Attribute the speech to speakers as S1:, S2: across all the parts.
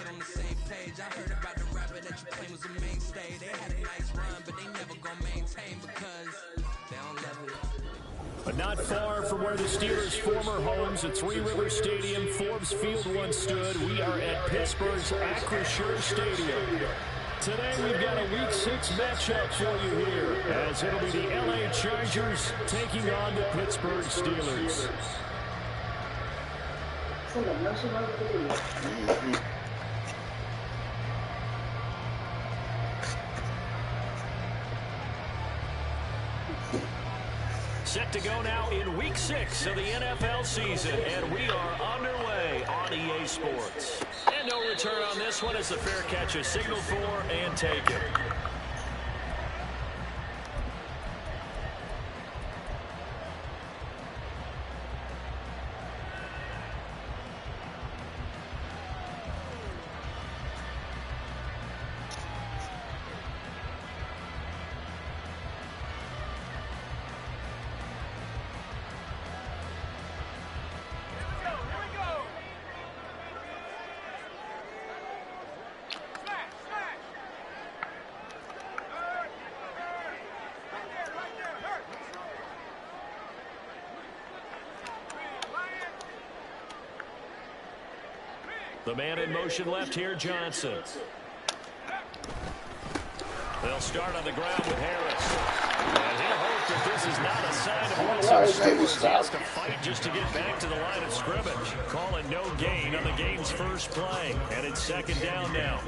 S1: on the same page. I heard about the rapper that you claim was a mainstay. They had a nice run, but they never gonna maintain because they don't love it.
S2: But not far from where the Steelers' former homes at Three Rivers Stadium, Forbes Field once stood, we are at Pittsburgh's Acrisure Stadium. Today we've got a Week 6 matchup for you here, as it'll be the LA Chargers taking on the Pittsburgh Steelers. Set to go now in Week 6 of the NFL season, and we are underway on EA Sports. And no return on this one as the fair catch is signaled for and taken. The man in motion left here, Johnson. They'll start on the ground with Harris. And he'll hope that this is not a sign of what's in store. He has to fight just to get back to the line of scrimmage. Calling no gain on the game's first play. And it's second down now.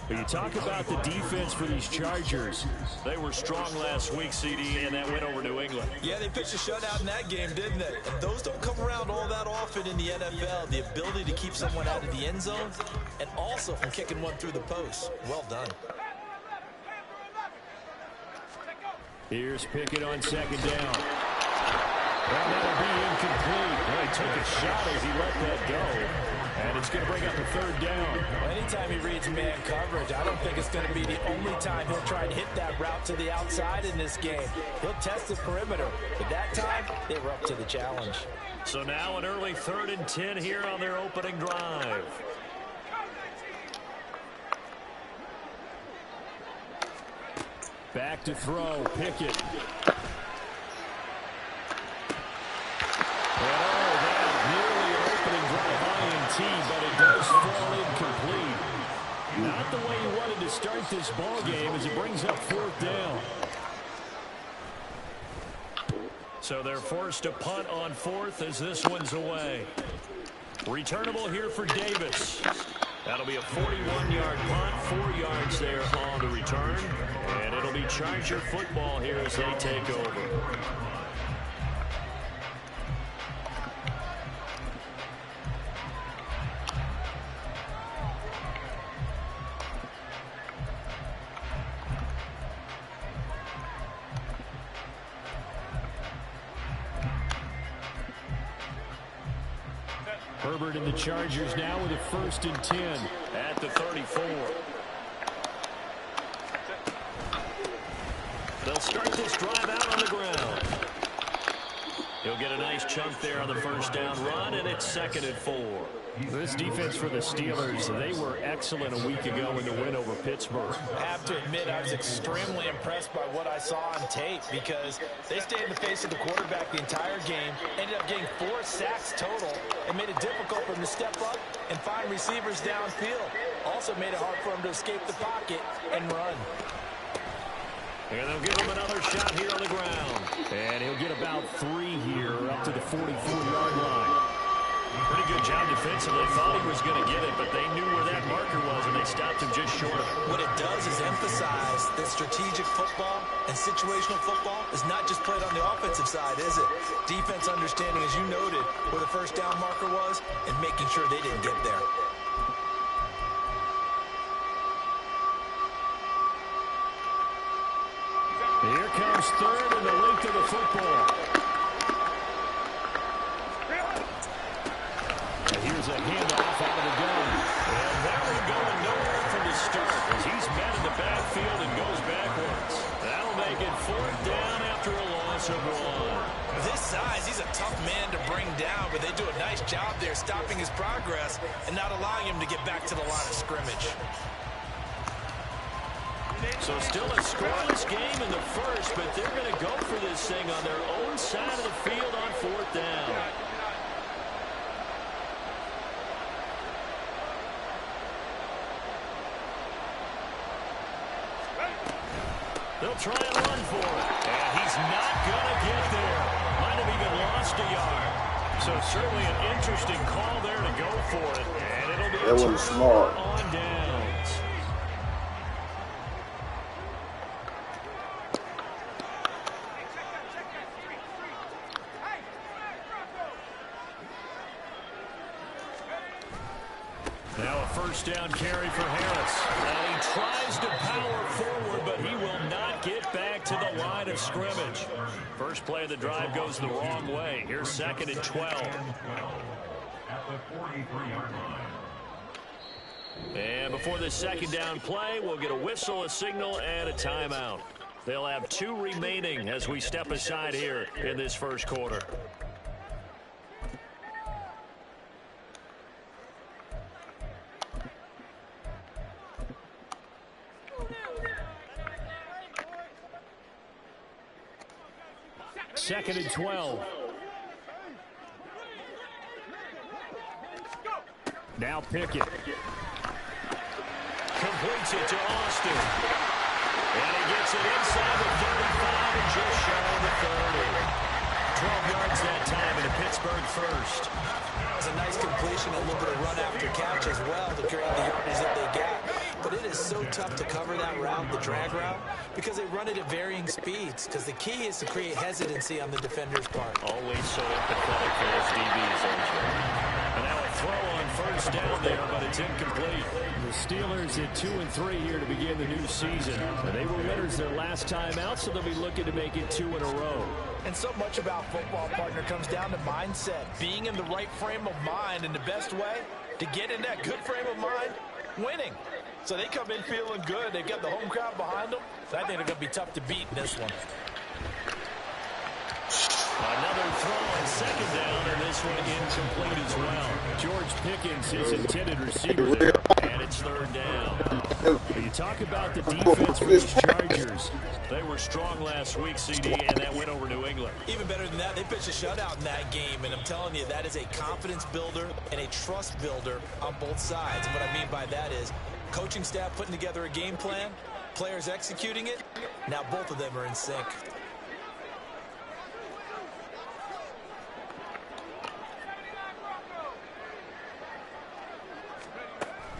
S2: But you talk about the defense for these Chargers. They were strong last week, CD, and that win over New England.
S3: Yeah, they pitched a shutout in that game, didn't they? And those don't come around all that often in the NFL. The ability to keep someone out of the end zone and also from kicking one through the post. Well done.
S2: Here's Pickett on second down. And that'll be incomplete. Well, he took a shot as he let that go. And it's going to bring up a third down.
S3: Well, anytime he reads man coverage, I don't think it's going to be the only time he'll try and hit that route to the outside in this game. He'll test the perimeter. But that time, they were up to the challenge.
S2: So now an early 3rd and 10 here on their opening drive. Back to throw, Pickett. But it does fall incomplete. Not the way he wanted to start this ball game as it brings up 4th down. So they're forced to punt on 4th as this one's away. Returnable here for Davis. That'll be a 41-yard punt, 4 yards there on the return. And it'll be Charger football here as they take over. Herbert and the Chargers now with a 1st and 10 at the 34. They'll start this drive out on the ground. He'll get a nice chunk there on the 1st down run, and it's 2nd and 4. This defense for the Steelers, they were excellent a week ago in the win over Pittsburgh.
S3: I have to admit, I was extremely impressed by what I saw on tape because they stayed in the face of the quarterback the entire game, ended up getting 4 sacks total, and made it difficult for him to step up and find receivers downfield. Also made it hard for him to escape the pocket and run.
S2: And they'll give him another shot here on the ground. And he'll get about 3 here up to the 44-yard line. Pretty good job defensively. Thought he was going to get it, but they knew where that marker was, and they stopped him just short of it.
S3: What it does is emphasize that strategic football and situational football is not just played on the offensive side, is it? Defense understanding, as you noted, where the 1st down marker was and making sure they didn't get there.
S2: Here comes 3rd and the length of the football. And here's a handoff out of the gun. And that one going nowhere from the start as he's met in the backfield and goes backwards. That'll make it 4th down after a loss of 1.
S3: With his size, he's a tough man to bring down, but they do a nice job there, stopping his progress and not allowing him to get back to the line of scrimmage.
S2: So still a scoreless game in the first, but they're going to go for this thing on their own side of the field on 4th down. They'll try and run for it. And he's not going to get there. Might have even lost a yard. So certainly an interesting call there to go for it. And it'll be a turnover on downs. Now a first down carry for Harris. And he tries to power forward, but he will not get back to the line of scrimmage. First play of the drive goes the wrong way. Here's 2nd and 12. At the 43-yard line. And before the second down play, we'll get a whistle, a signal, and a timeout. They'll have 2 remaining as we step aside here in this first quarter. Second and 12. Now Pickett. Completes it to Austin. And he gets it inside the 35 and just shy of the 30. 12 yards that time in a Pittsburgh first.
S3: It's a nice completion, a little bit of run after catch as well to create the yardage that they got. But it is so tough to cover that route, the drag route, because they run it at varying speeds. Because the key is to create hesitancy on the defender's part.
S2: Always so empathetic for those DBs, and now a throw on first down there, but it's incomplete.
S4: The Steelers at 2-3 here to begin the new season. And they were winners their last time out, so they'll be looking to make it 2 in a row.
S3: And so much about football, partner, comes down to mindset. Being in the right frame of mind, and the best way to get in that good frame of mind, winning. So they come in feeling good. They've got the home crowd behind them. So I think they're going to be tough to beat in this one.
S2: Another throw on second down, and this one incomplete as well.
S4: George Pickens, his intended receiver there.
S2: And it's 3rd down.
S4: You talk about the defense for these Chargers.
S2: They were strong last week, CD, and that went over New England.
S3: Even better than that, they pitched a shutout in that game, and I'm telling you, that is a confidence builder and a trust builder on both sides. And what I mean by that is coaching staff putting together a game plan, players executing it. Now both of them are in sync.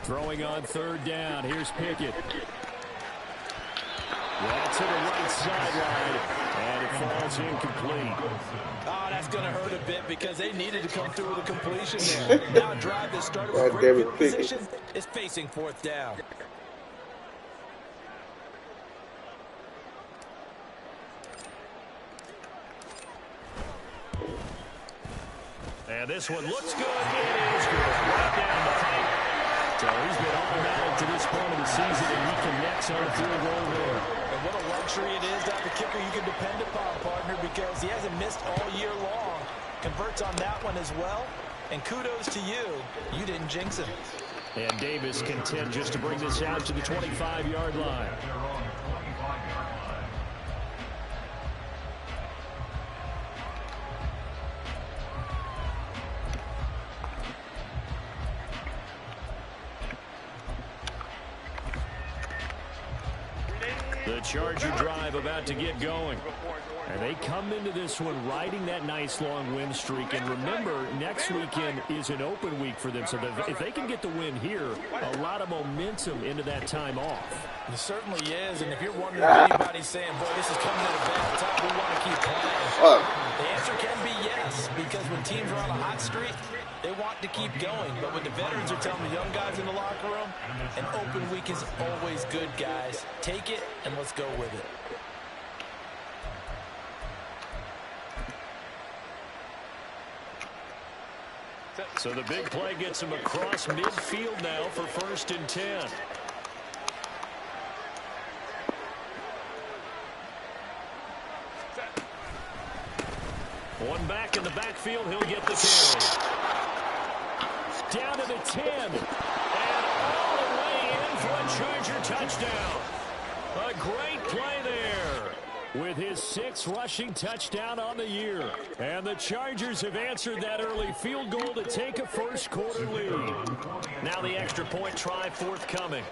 S4: Throwing on 3rd down. Here's Pickett. Well, to the right sideline, and it falls incomplete.
S3: Oh, that's going to hurt a bit because they needed to come through with a completion there. Now a drive that started with great field position is facing 4th down.
S2: And this one looks good. It is good. Right down the pipe.
S4: So he's been automatic to this point of the season, and he connects on a field goal there.
S3: And what a luxury it is to have a kicker you can depend upon, partner, because he hasn't missed all year long. Converts on that one as well. And kudos to you. You didn't jinx him.
S4: And Davis content just to bring this out to the 25-yard line.
S2: The Charger drive about to get going.
S4: And they come into this one riding that nice long win streak. And remember, next weekend is an open week for them. So if they can get the win here, a lot of momentum into that time off.
S3: It certainly is. And if you're wondering if anybody's saying, boy, this is coming at a bad time, we want to keep playing. The answer can be yes, because when teams are on a hot streak, they want to keep going. But when the veterans are telling the young guys in the locker room, an open week is always good, guys. Take it, and let's go with it.
S2: So the big play gets him across midfield now for 1st and 10. One back in the backfield. He'll get the carry.
S4: down to the 10. And all the way in for a Charger touchdown. A great play there with his 6th rushing touchdown on the year. And the Chargers have answered that early field goal to take a first-quarter lead. Now the extra point try forthcoming.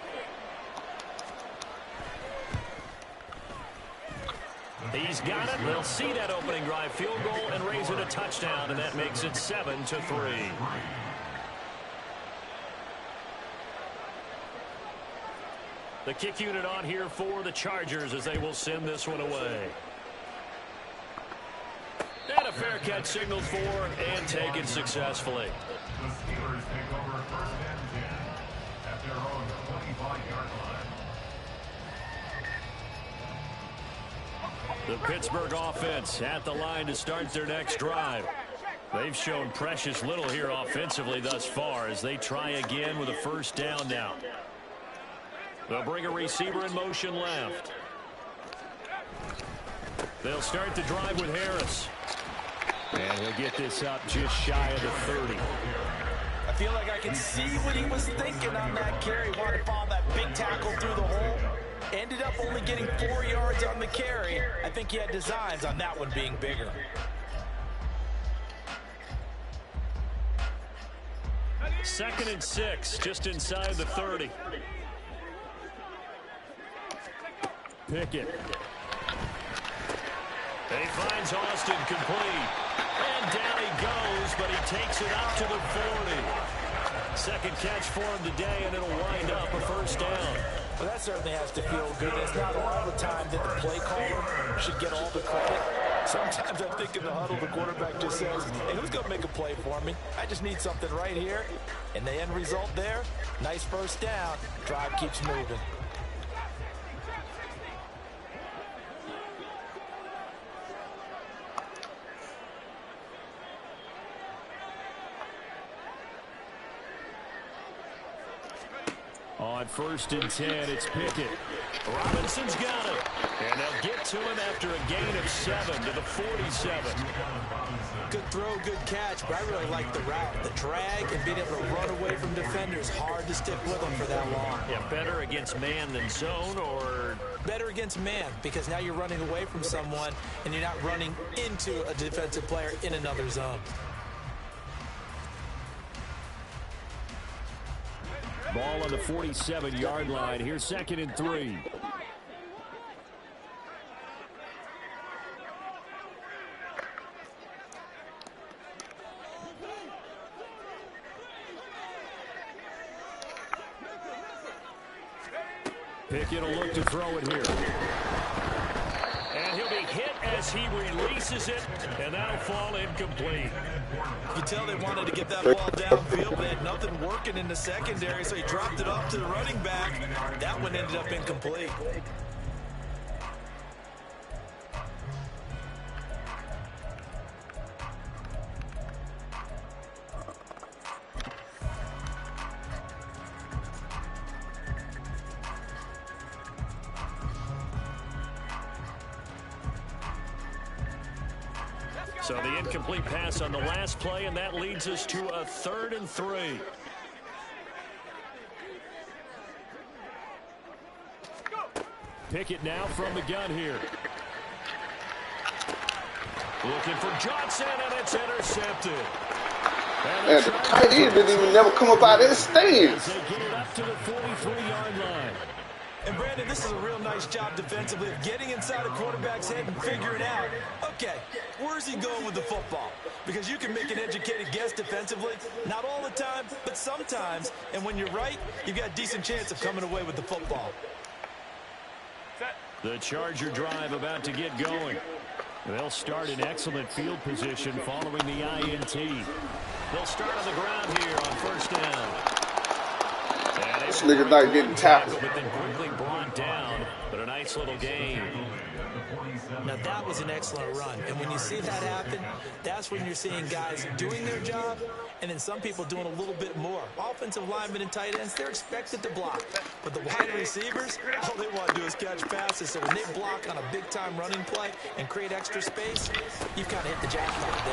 S4: He's got it. They'll see that opening drive field goal and raise it a touchdown, and that makes it 7-3. The kick unit on here for the Chargers as they will send this one away. And a fair catch signaled for and taken successfully.
S5: The Steelers take over 1st and 10 at their own 25-yard line.
S4: The Pittsburgh offense at the line to start their next drive. They've shown precious little here offensively thus far as they try again with a first down now. They'll bring a receiver in motion left. They'll start the drive with Harris. And he'll get this up just shy of the 30.
S3: I feel like I can see what he was thinking on that carry. Wanted to follow that big tackle through the hole. Ended up only getting 4 yards on the carry. I think he had designs on that one being bigger.
S4: Second and 6, just inside the 30. Pickett. He finds Austin complete. And down he goes, but he takes it up to the 40. Second catch for him today, and it'll wind up a first down.
S3: Well, that certainly has to feel good. It's not all the time that the play caller should get all the credit. Sometimes I think in the huddle, the quarterback just says, hey, who's going to make a play for me? I just need something right here. And the end result there, nice first down. Drive keeps moving.
S4: On 1st and 10, it's Pickett. Robinson's got it. And they'll get to him after a gain of 7 to the 47.
S3: Good throw, good catch, but I really like the route. The drag and being able to run away from defenders. Hard to stick with them for that long.
S4: Yeah, better against man than zone, or?
S3: Better against man, because now you're running away from someone and you're not running into a defensive player in another zone.
S4: Ball on the 47-yard line. Here's 2nd and 3. Pickett will look to throw it here. And he'll be hit as he releases it, and that'll fall incomplete.
S3: You tell they wanted to get that ball downfield, but they had nothing working in the secondary, so he dropped it off to the running back. That one ended up incomplete.
S4: So the incomplete pass on the last play, and that leads us to a 3rd and 3. Pickett now from the gun here. Looking for Johnson, and it's intercepted.
S6: And the tight end didn't even never come up out of his stance.
S4: They get it up to the 43-yard line.
S3: And Brandon, this is a real nice job defensively of getting inside a quarterback's head and figuring out, okay, where's he going with the football? Because you can make an educated guess defensively, not all the time, but sometimes. And when you're right, you've got a decent chance of coming away with the football.
S4: The Charger drive about to get going. They'll start in excellent field position following the INT. They'll start on the ground here on first down.
S6: This nigga not getting tackled.
S4: But then quickly brought down, but a nice little gain.
S3: Now that was an excellent run, and when you see that happen, that's when you're seeing guys doing their job, and then some people doing a little bit more. Offensive linemen and tight ends, they're expected to block, but the wide receivers, all they want to do is catch passes. So when they block on a big-time running play and create extra space, you've kind of hit the jackpot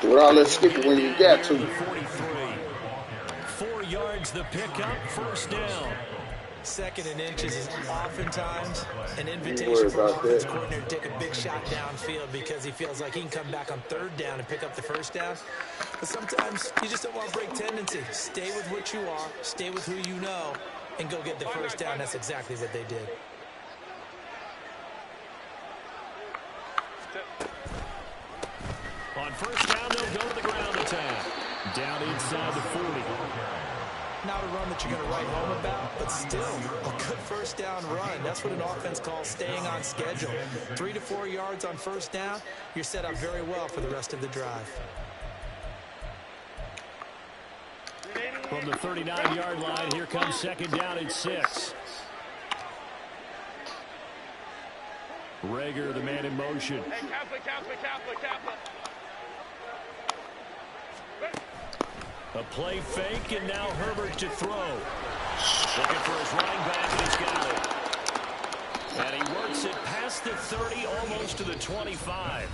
S3: there.
S6: With all that skipping when you got to.
S4: 43. yards, the pickup, first down.
S3: 2nd and inches is oftentimes an invitation for an offense coordinator to take a big shot downfield because he feels like he can come back on 3rd down and pick up the first down. But sometimes you just don't want to break tendency. Stay with what you are, stay with who you know, and go get the first down. That's exactly what they did.
S4: On first down, they'll go to the ground attack. Down inside the 40.
S3: Not a run that you're going to write home about, but still a good first down run. That's what an offense calls staying on schedule. 3 to 4 yards on first down, you're set up very well for the rest of the drive.
S4: From the 39-yard line, here comes 2nd down and 6. Reagor, the man in motion. A play fake, and now Herbert to throw. Looking for his running back, and he's got it. And he works it past the 30, almost to the 25.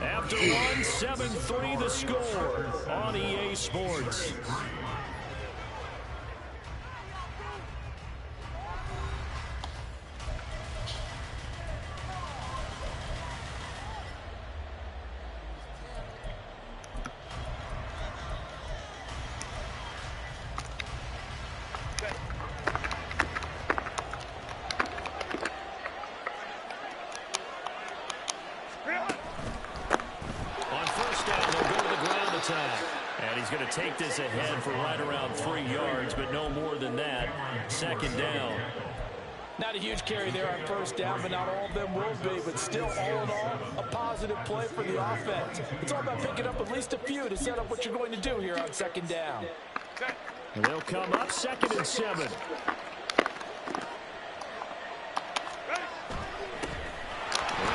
S4: After one, 7-3 the score on EA Sports. And he's going to take this ahead for right around 3 yards, but no more than that. 2nd down.
S3: Not a huge carry there on first down, but not all of them will be. But still, all in all, a positive play for the offense. It's all about picking up at least a few to set up what you're going to do here on 2nd down.
S4: And they'll come up 2nd and 7. And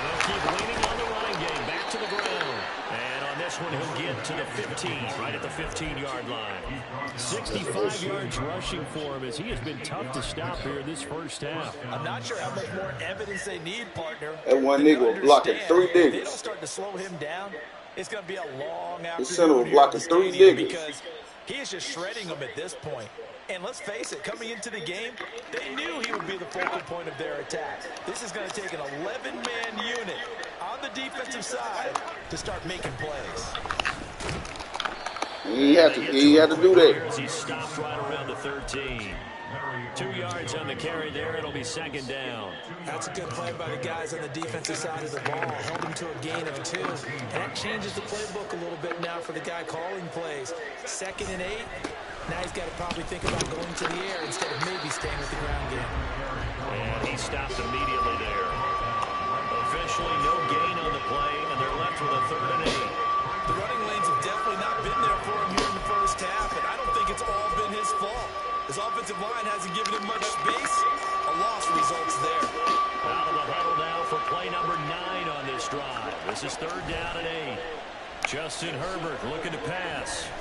S4: they'll keep leaning on the running game. Back to the ground. And on this one, he'll get to the 15, right at the 15-yard line. 65 yards rushing for him as he has been tough to stop here this first half.
S3: I'm not sure how much more evidence they need, partner.
S6: That one nigga was blocking 3
S3: if they don't
S6: niggas.
S3: start to slow him down, it's going to be a long afternoon.
S6: The center was blocking 3
S3: stadium
S6: niggas.
S3: because he is just shredding them at this point. And let's face it, coming into the game, they knew he would be the focal point of their attack. This is going to take an 11-man unit on the defensive side to start making plays.
S6: He had to do that.
S4: He stopped right around the 13. 2 yards on the carry there. It'll be 2nd down.
S3: That's a good play by the guys on the defensive side of the ball. Held him to a gain of 2. And that changes the playbook a little bit now for the guy calling plays. 2nd and 8. Now he's got to probably think about going to the air instead of maybe staying with the ground game.
S4: And he stopped immediately there. Officially no gain on the play, and they're left with a 3rd and 8.
S3: The running lanes have definitely not been there for him here in the first half, and I don't think it's all been his fault. His offensive line hasn't given him much space. A loss results there.
S4: Out of the huddle now for play number 9 on this drive. This is 3rd down and 8. Justin Herbert looking to pass.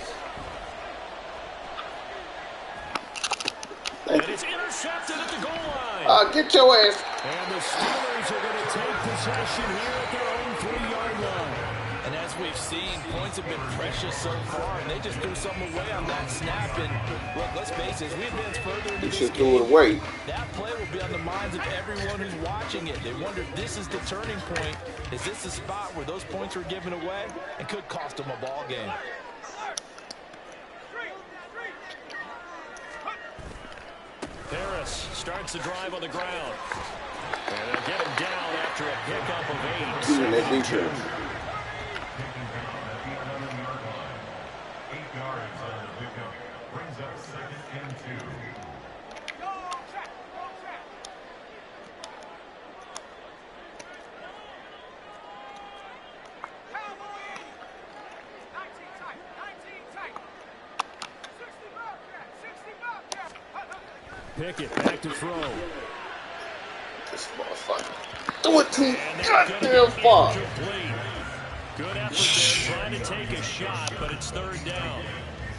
S4: And it's intercepted at the goal line.
S6: Get your ass.
S4: And the Steelers are going to take possession here at their own 3-yard line.
S3: And as we've seen, points have been precious so far, and they just threw something away on that snap. And look, let's face it, as we advance further into this game, that play will be on the minds of everyone who's watching it. They wonder if this is the turning point. Is this the spot where those points were given away and could cost them a ball game?
S4: Harris starts the drive on the ground. And they'll get him down after a pickup of 8.
S5: 8 yards on the pickup brings up 2nd and 2.
S4: Pickett back to throw.
S6: This motherfucker. Throw it too goddamn far.
S4: Good effort there, trying to take a shot, but it's 3rd down.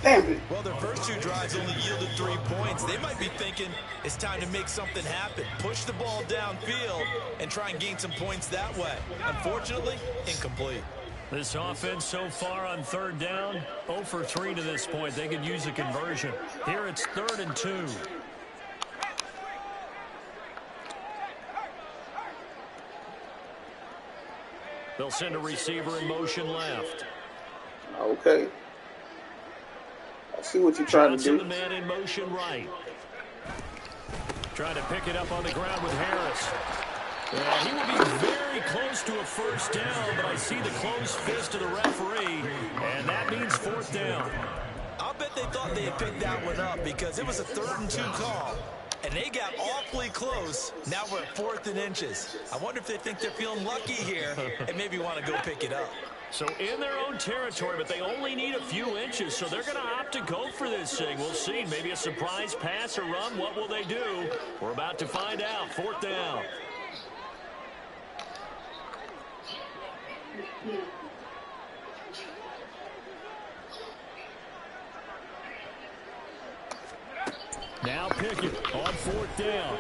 S6: Damn it.
S3: Well, their first 2 drives only yielded 3 points. They might be thinking it's time to make something happen. Push the ball downfield and try and gain some points that way. Unfortunately, incomplete.
S4: This offense so far on third down, 0 for 3 to this point. They could use a conversion. Here it's 3rd and 2. They'll send a receiver in motion left.
S6: Okay. I see what you're trying to do.
S4: The man in motion right. Trying to pick it up on the ground with Harris. He will be very close to a first down, but I see the closed fist of the referee, and that means 4th down.
S3: I'll bet they thought they had picked that one up because it was a 3rd and 2 call, and they got awfully close. Now we're at 4th and inches. I wonder if they think they're feeling lucky here and maybe want to go pick it up.
S4: So in their own territory, but they only need a few inches, so they're going to opt to go for this thing. We'll see. Maybe a surprise pass or run. What will they do? We're about to find out. 4th down. Now Pickett on 4th down.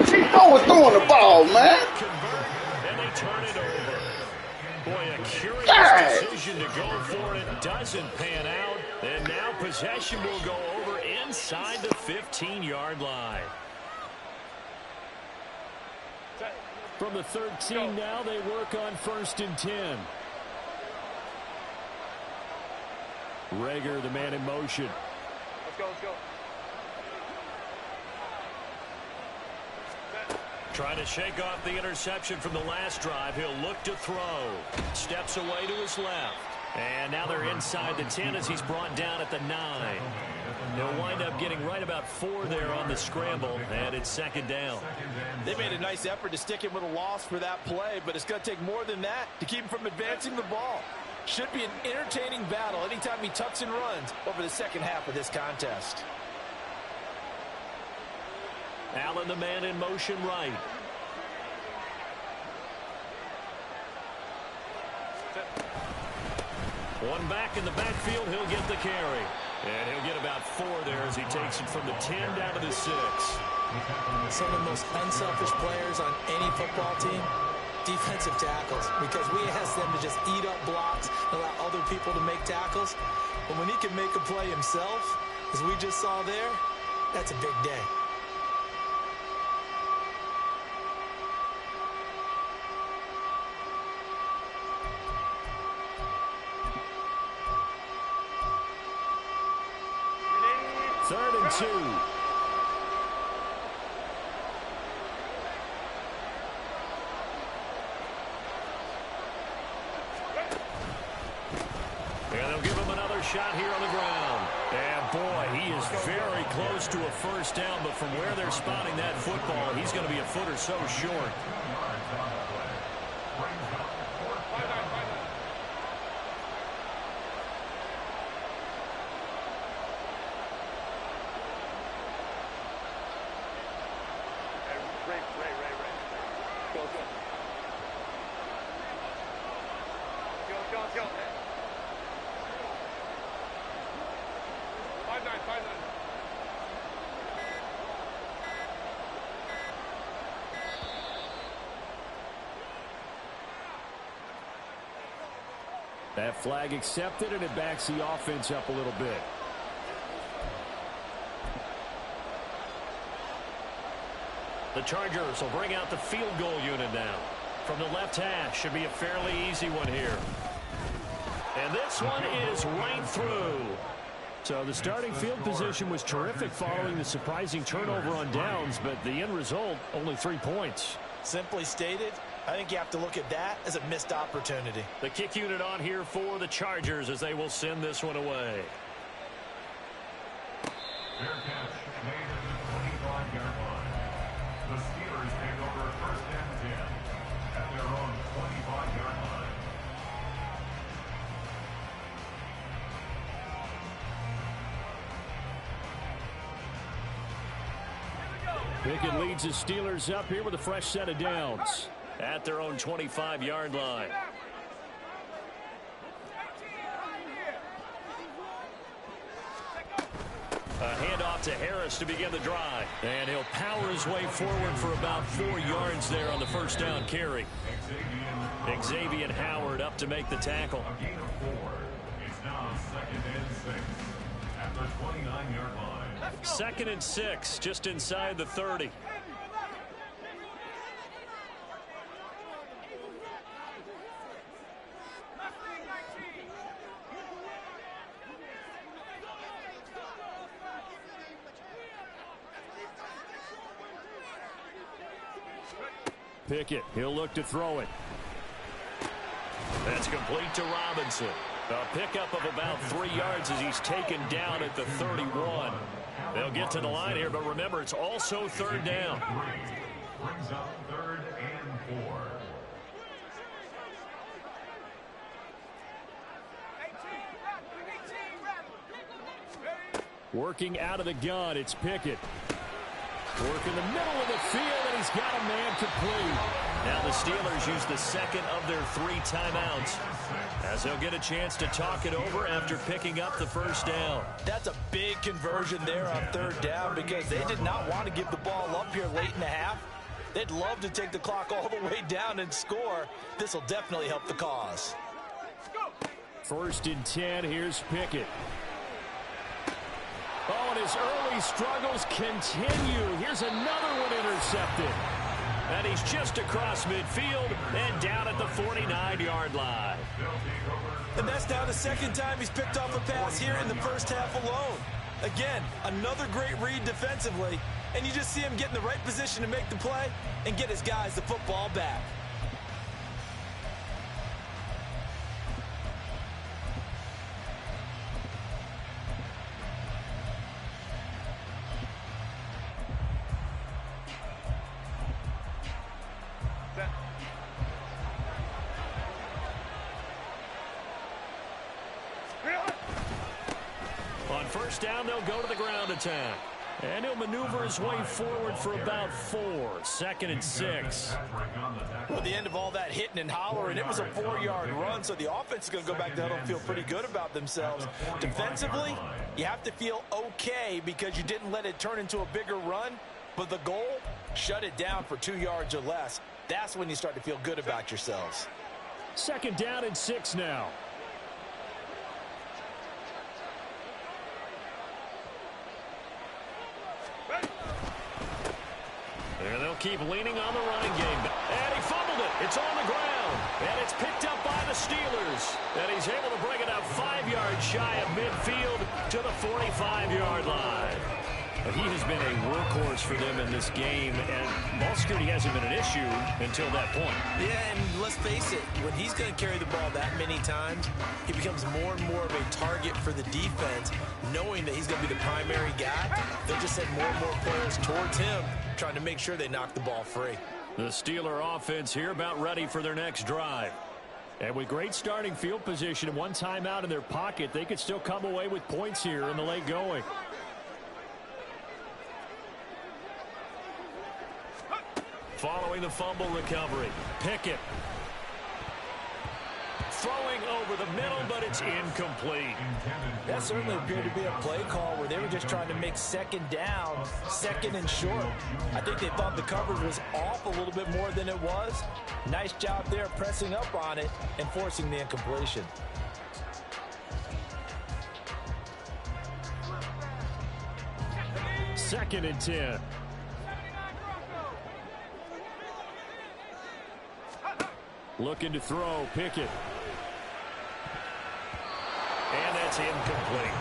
S6: Keep always throwing the ball, man.
S4: And they turn it over. Boy, a curious decision to go for it. Doesn't pan out. And now possession will go over inside the 15-yard line. From the 13 now, they work on 1st and 10. Reagor, the man in motion.
S7: Let's go.
S4: Trying to shake off the interception from the last drive. He'll look to throw. Steps away to his left. And now they're inside the 10 as he's brought down at the 9. They'll wind up getting right about 4 there on the scramble, and it's 2nd down.
S3: They made a nice effort to stick him with a loss for that play, but it's going to take more than that to keep him from advancing the ball. Should be an entertaining battle anytime he tucks and runs over the second half of this contest.
S4: Allen, the man in motion right. One back in the backfield, he'll get the carry. And he'll get about 4 there as he takes it from the 10 down to the 6.
S3: Some of the most unselfish players on any football team, defensive tackles, because we ask them to just eat up blocks, allow other people to make tackles. But when he can make a play himself, as we just saw there, that's a big day.
S4: Third and 2. And they'll give him another shot here on the ground. And boy, he is very close to a first down, but from where they're spotting that football, he's going to be a foot or so short. That flag accepted, and it backs the offense up a little bit. The Chargers will bring out the field goal unit now. From the left hash, should be a fairly easy one here. And this one is right through. So the starting field position was terrific following the surprising turnover on downs, but the end result, only 3 points.
S3: Simply stated, I think you have to look at that as a missed opportunity.
S4: The kick unit on here for the Chargers as they will send this one away.
S5: Fair catch made at the 25-yard line. The Steelers take over 1st and 10 at their own 25-yard line.
S4: Pickett leads the Steelers up here with a fresh set of downs at their own 25-yard line. A handoff to Harris to begin the drive. And he'll power his way forward for about 4 yards there on the first down carry.
S5: Xavier
S4: Xavier Howard up to make the tackle.
S5: A gain of 4. It's now 2nd and 6 at the 29-yard line.
S4: 2nd and 6, just inside the 30. Pickett, he'll look to throw it. That's complete to Robinson. A pickup of about 3 yards as he's taken down at the 31. They'll get to the line here, but remember, it's also 3rd down.
S5: Brings up 3rd and 4.
S4: Working out of the gun, it's Pickett. Work in the middle of the field, and he's got a man complete. Now the Steelers use the 2nd of their 3 timeouts as they'll get a chance to talk it over after picking up the 1st down.
S3: That's a big conversion there on 3rd down because they did not want to give the ball up here late in the half. They'd love to take the clock all the way down and score. This will definitely help the cause.
S4: 1st and 10, here's Pickett. Oh, and his early struggles continue. Here's another one intercepted. And he's just across midfield and down at the 49-yard line.
S3: And that's now the 2nd time he's picked off a pass here in the 1st half alone. Again, another great read defensively. And you just see him get in the right position to make the play and get his guys the football back.
S4: On 1st down, they'll go to the ground attack. And he'll maneuver his way forward for about 4. 2nd and 6.
S3: Well, at the end of all that hitting and hollering, it was a 4-yard run, so the offense is going to go back there and feel pretty good about themselves. Defensively, you have to feel okay because you didn't let it turn into a bigger run, but the goal, shut it down for 2 yards or less. That's when you start to feel good about yourselves.
S4: 2nd down and 6 now. And they'll keep leaning on the running game. And he fumbled it. It's on the ground. And it's picked up by the Steelers. And he's able to bring it up 5 yards shy of midfield to the 45-yard line. But he has been a workhorse for them in this game, and ball security hasn't been an issue until that point.
S3: Yeah, and let's face it, when he's going to carry the ball that many times, he becomes more and more of a target for the defense, knowing that he's going to be the primary guy. They'll just send more and more players towards him, trying to make sure they knock the ball free.
S4: The Steeler offense here about ready for their next drive. And with great starting field position and one timeout in their pocket, they could still come away with points here in the late going. Following the fumble recovery, Pickett. Throwing over the middle, but it's incomplete.
S3: That certainly appeared to be a play call where they were just trying to make 2nd down, 2nd and short. I think they thought the coverage was off a little bit more than it was. Nice job there pressing up on it and forcing the incompletion.
S4: Second and 10. Looking to throw, Pickett. And that's incomplete.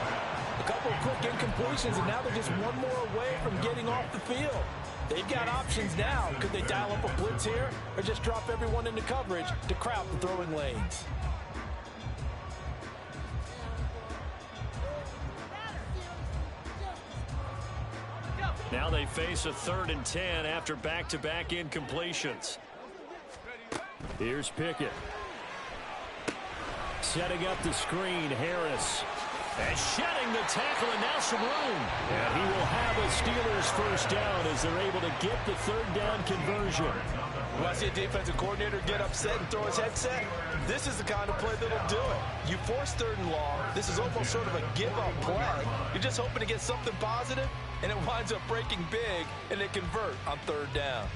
S3: A couple of quick incompletions, and now they're just one more away from getting off the field. They've got options now. Could they dial up a blitz here or just drop everyone into coverage to crowd the throwing lanes?
S4: Now they face a 3rd and 10 after back-to-back incompletions. Here's Pickett. Setting up the screen, Harris. And shedding the tackle, and now some room. And he will have a Steelers 1st down as they're able to get the 3rd down conversion.
S3: When I see a defensive coordinator get upset and throw his headset, this is the kind of play that'll do it. You force 3rd and long. This is almost sort of a give-up play. You're just hoping to get something positive, and it winds up breaking big, and they convert on 3rd down.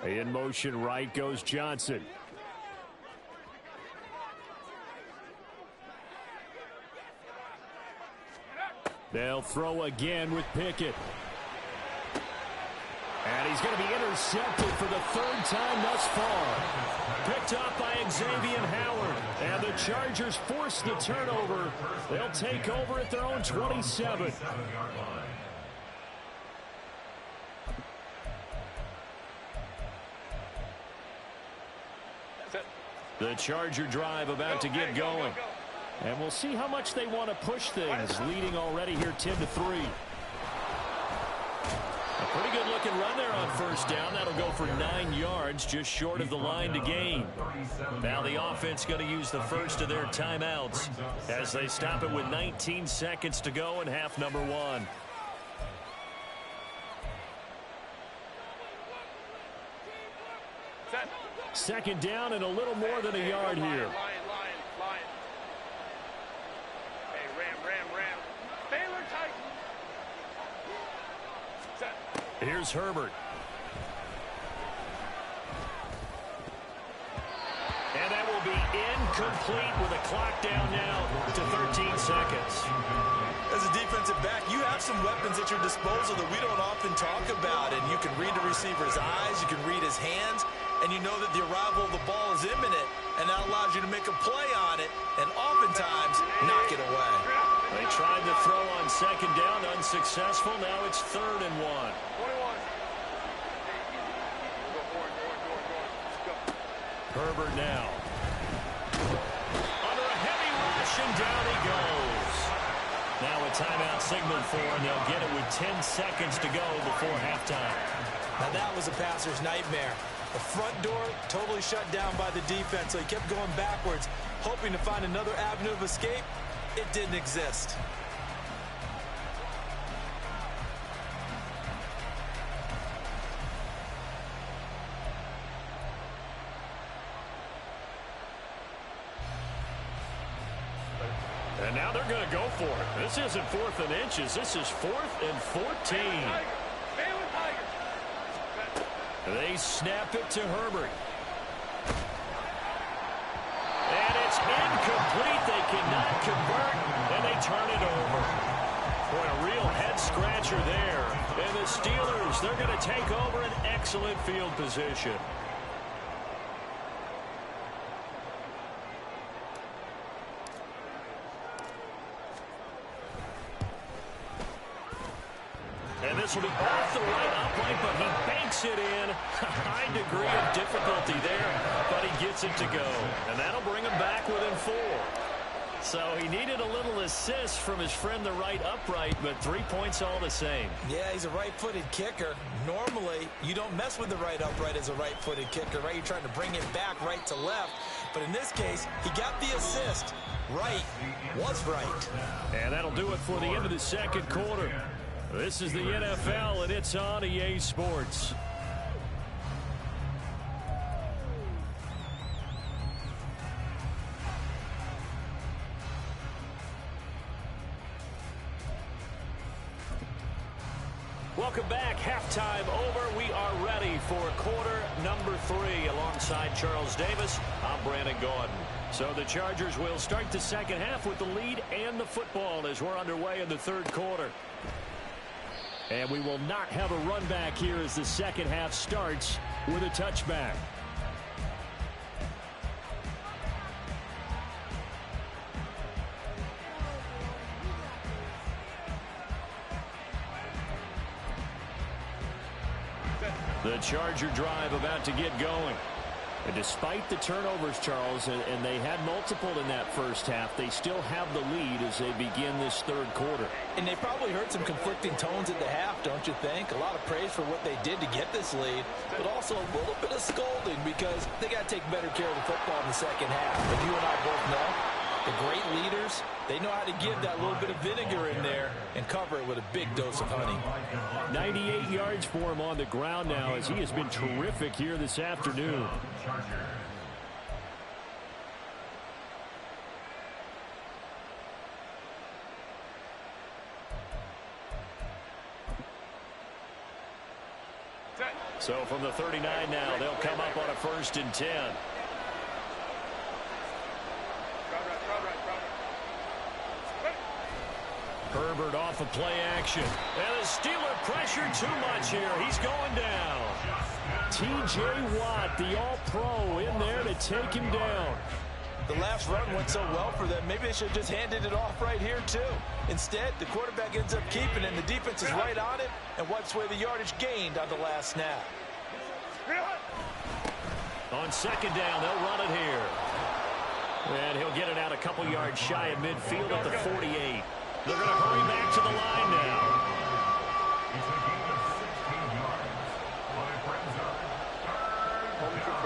S4: In motion right goes Johnson. They'll throw again with Pickett. And he's going to be intercepted for the third time thus far. Picked up by Xavier Howard. And the Chargers force the turnover. They'll take over at their own 27. The Charger drive about to get going. And we'll see how much they want to push things, leading already here 10-3. A pretty good looking run there on first down. That'll go for 9 yards, just short of the line to gain. Now the offense going to use the first of their timeouts as they stop it with 19 seconds to go in half number 1. Second down and a little more than a yard here. Here's Herbert. And that will be incomplete with a clock down now to 13 seconds.
S3: As a defensive back, you have some weapons at your disposal that we don't often talk about. And you can read the receiver's eyes, you can read his hands, and you know that the arrival of the ball is imminent. And that allows you to make a play on it and oftentimes knock it away.
S4: They tried to throw on second down, unsuccessful. Now it's 3rd and 1. Herbert now. Under a heavy rush, and down he goes. Now a timeout signaled for, and they'll get it with 10 seconds to go before halftime.
S3: Now that was a passer's nightmare. The front door totally shut down by the defense, so he kept going backwards, hoping to find another avenue of escape. It didn't exist.
S4: And now they're going to go for it. This isn't 4th and inches. This is 4th and 14. They snap it to Herbert. And it's incomplete. They cannot convert, and they turn it over. Boy, a real head-scratcher there. And the Steelers, they're going to take over an excellent field position. And this will be off the right upright, but he banks it in. A high degree of difficulty there, but he gets it to go. And that'll bring him back within 4. So he needed a little assist from his friend the right upright, but 3 points all the same.
S3: Yeah, he's a right-footed kicker. Normally, you don't mess with the right upright as a right-footed kicker, right? You're trying to bring it back right to left. But in this case, he got the assist. Right was right.
S4: And that'll do it for the end of the second quarter. This is the NFL, and it's on EA Sports. Welcome back. Halftime over. We are ready for quarter number 3. Alongside Charles Davis, I'm Brandon Gordon. So the Chargers will start the second half with the lead and the football as we're underway in the third quarter. And we will not have a run back here as the second half starts with a touchback. The Charger drive about to get going. And despite the turnovers, Charles, and they had multiple in that first half, they still have the lead as they begin this third quarter.
S3: And they probably heard some conflicting tones at the half, don't you think? A lot of praise for what they did to get this lead, but also a little bit of scolding because they got to take better care of the football in the second half. But you and I both know the great leaders, they know how to give that little bit of vinegar in there and cover it with a big dose of honey.
S4: 98 yards for him on the ground now as he has been terrific here this afternoon. So from the 39 now, they'll come up on a 1st and 10. Herbert off of play action. And the Steeler pressure too much here. He's going down. T.J. Watt, the all-pro, in there to take him down.
S3: The last run went so well for them. Maybe they should have just handed it off right here, too. Instead, the quarterback ends up keeping it, and the defense is right on it and wipes away the yardage gained on the last snap.
S4: On 2nd down, they'll run it here. And he'll get it out a couple yards shy of midfield at the 48. They're going to hurry back to the line now.
S5: It's a gain of 16 yards. On a friend zone. Third down.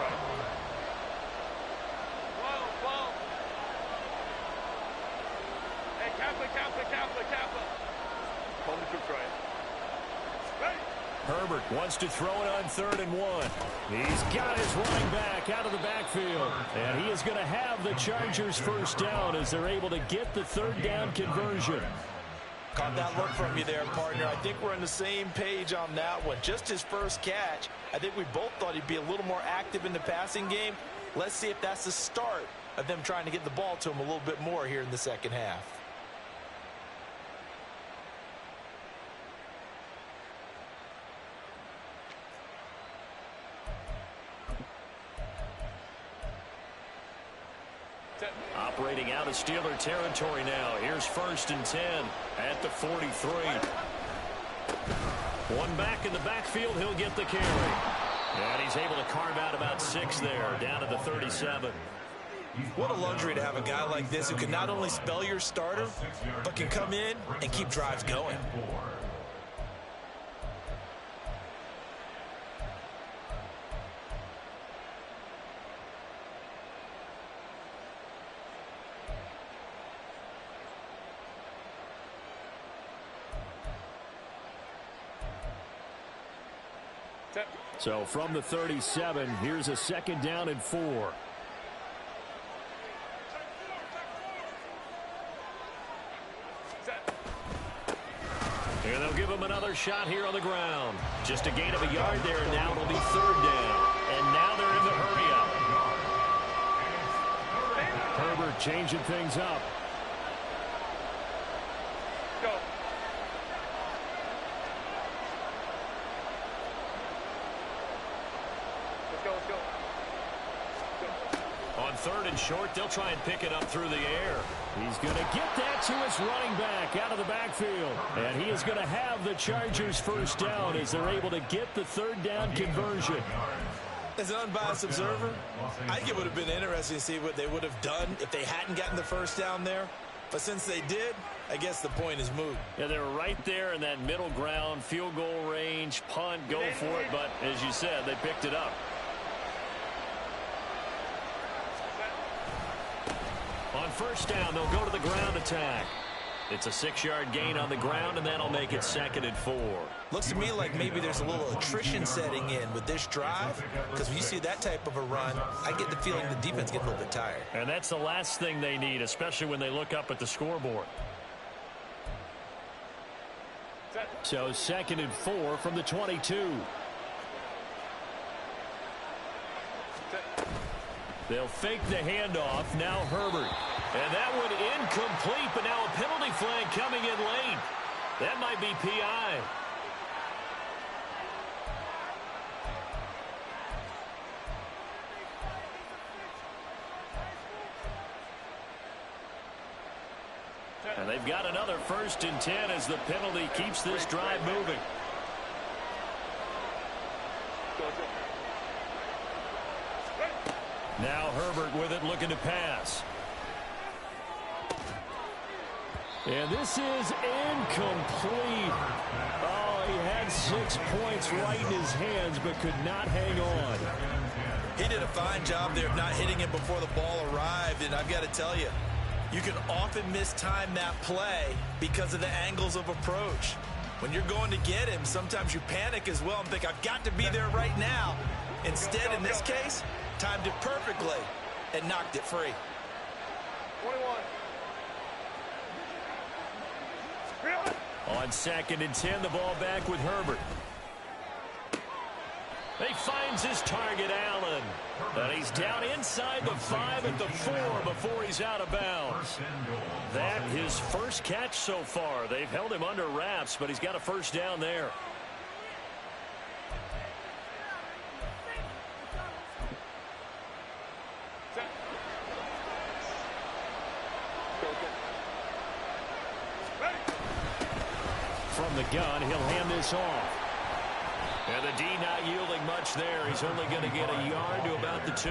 S7: Hey, Kappa. Hold the troops right.
S4: Herbert wants to throw it on 3rd and 1. He's got his running back out of the backfield. And he is going to have the Chargers 1st down as they're able to get the 3rd down conversion.
S3: Caught that look from you there, partner. I think we're on the same page on that one. Just his first catch. I think we both thought he'd be a little more active in the passing game. Let's see if that's the start of them trying to get the ball to him a little bit more here in the second half.
S4: Operating out of Steeler territory now. Here's 1st and 10 at the 43. One back in the backfield. He'll get the carry. And he's able to carve out about 6 there, down to the 37.
S3: What a luxury to have a guy like this who can not only spell your starter, but can come in and keep drives going.
S4: So from the 37, here's a 2nd down and 4. And they'll give him another shot here on the ground. Just a gain of a yard there, and now it'll be 3rd down. And now they're in the hurry up. Herbert changing things up. On 3rd and short, they'll try and pick it up through the air. He's going to get that to his running back out of the backfield. And he is going to have the Chargers 1st down as they're able to get the 3rd down conversion.
S3: As an unbiased observer, I think it would have been interesting to see what they would have done if they hadn't gotten the 1st down there. But since they did, I guess the point is moot.
S4: Yeah, they were right there in that middle ground, field goal range, punt, go for it. But as you said, they picked it up. On 1st down, they'll go to the ground attack. It's a 6-yard gain on the ground, and that'll make it 2nd and 4.
S3: Looks to me like maybe there's a little attrition setting in with this drive, because when you see that type of a run, I get the feeling the defense gets a little bit tired.
S4: And that's the last thing they need, especially when they look up at the scoreboard. So 2nd and 4 from the 22. They'll fake the handoff. Now Herbert. And that one incomplete, but now a penalty flag coming in late. That might be PI. And they've got another 1st and 10 as the penalty keeps this drive moving. Now Herbert with it, looking to pass. And this is incomplete. Oh, he had 6 points right in his hands, but could not hang on.
S3: He did a fine job there of not hitting it before the ball arrived, and I've got to tell you, you can often mistime that play because of the angles of approach. When you're going to get him, sometimes you panic as well and think, I've got to be there right now. Instead, in this case, timed it perfectly and knocked it free.
S7: 21.
S4: On 2nd and 10, the ball back with Herbert. He finds his target, Allen. And he's down inside the 5 at the 4 before he's out of bounds. That his first catch so far. They've held him under wraps, but he's got a first down there. From the gun, he'll hand this off. And the D not yielding much there. He's only going to get a yard to about the 2.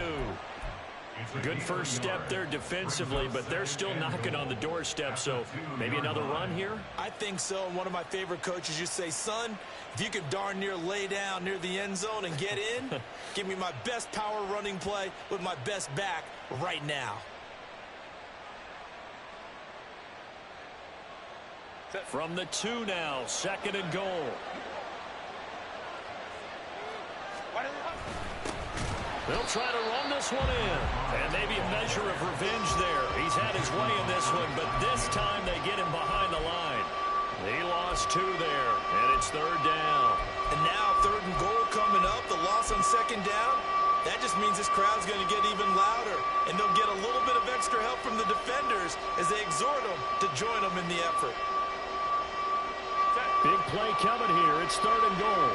S4: Good first step there defensively, but they're still knocking on the doorstep, so maybe another run here?
S3: I think so. And one of my favorite coaches used to say, son, if you could darn near lay down near the end zone and get in, give me my best power running play with my best back right now.
S4: From the 2 now, 2nd and goal. They'll try to run this one in. And maybe a measure of revenge there. He's had his way in this one, but this time they get him behind the line. He lost 2 there, and it's 3rd down.
S3: And now 3rd and goal coming up. The loss on 2nd down. That just means this crowd's going to get even louder. And they'll get a little bit of extra help from the defenders as they exhort them to join them in the effort.
S4: Big play coming here. It's 3rd and goal.